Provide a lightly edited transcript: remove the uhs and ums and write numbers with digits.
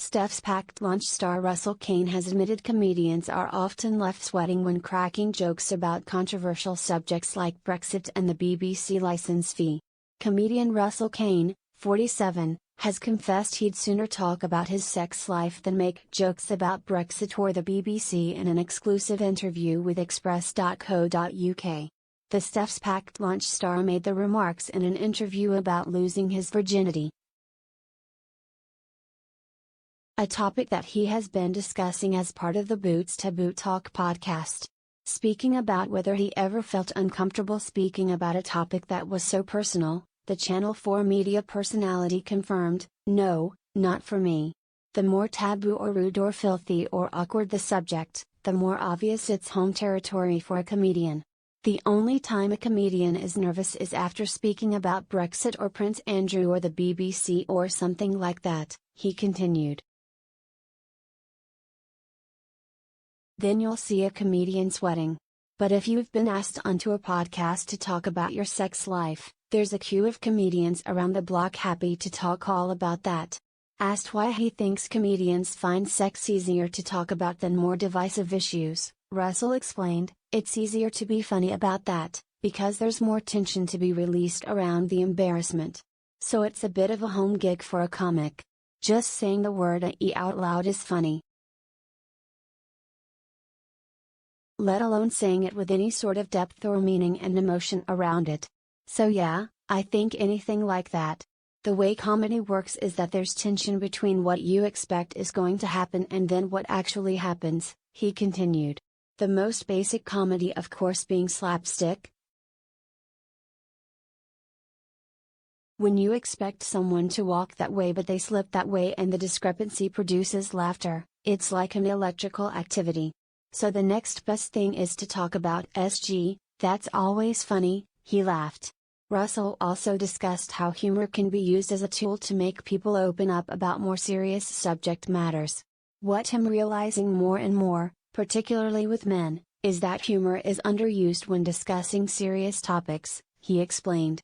Steph's packed lunch star Russell Kane has admitted comedians are often left sweating when cracking jokes about controversial subjects like Brexit and the BBC license fee. Comedian Russell Kane, 47, has confessed he'd sooner talk about his sex life than make jokes about Brexit or the BBC in an exclusive interview with Express.co.uk. The Steph's packed lunch star made the remarks in an interview about losing his virginity, a topic that he has been discussing as part of the Boots to Boot Talk podcast. Speaking about whether he ever felt uncomfortable speaking about a topic that was so personal, the Channel 4 media personality confirmed, "No, not for me. The more taboo or rude or filthy or awkward the subject, the more obvious it's home territory for a comedian. The only time a comedian is nervous is after speaking about Brexit or Prince Andrew or the BBC or something like that," he continued. Then you'll see a comedian sweating. But if you've been asked onto a podcast to talk about your sex life, there's a queue of comedians around the block happy to talk all about that. Asked why he thinks comedians find sex easier to talk about than more divisive issues, Russell explained, "It's easier to be funny about that, because there's more tension to be released around the embarrassment. So it's a bit of a home gig for a comic. Just saying the word "e" out loud is funny, let alone saying it with any sort of depth or meaning and emotion around it. So yeah, I think anything like that. The way comedy works is that there's tension between what you expect is going to happen and then what actually happens," he continued. The most basic comedy of course being slapstick. When you expect someone to walk that way but they slip that way and the discrepancy produces laughter, it's like an electrical activity. So the next best thing is to talk about SG, that's always funny, he laughed. Russell also discussed how humor can be used as a tool to make people open up about more serious subject matters. What I'm realizing more and more, particularly with men, is that humor is underused when discussing serious topics, he explained.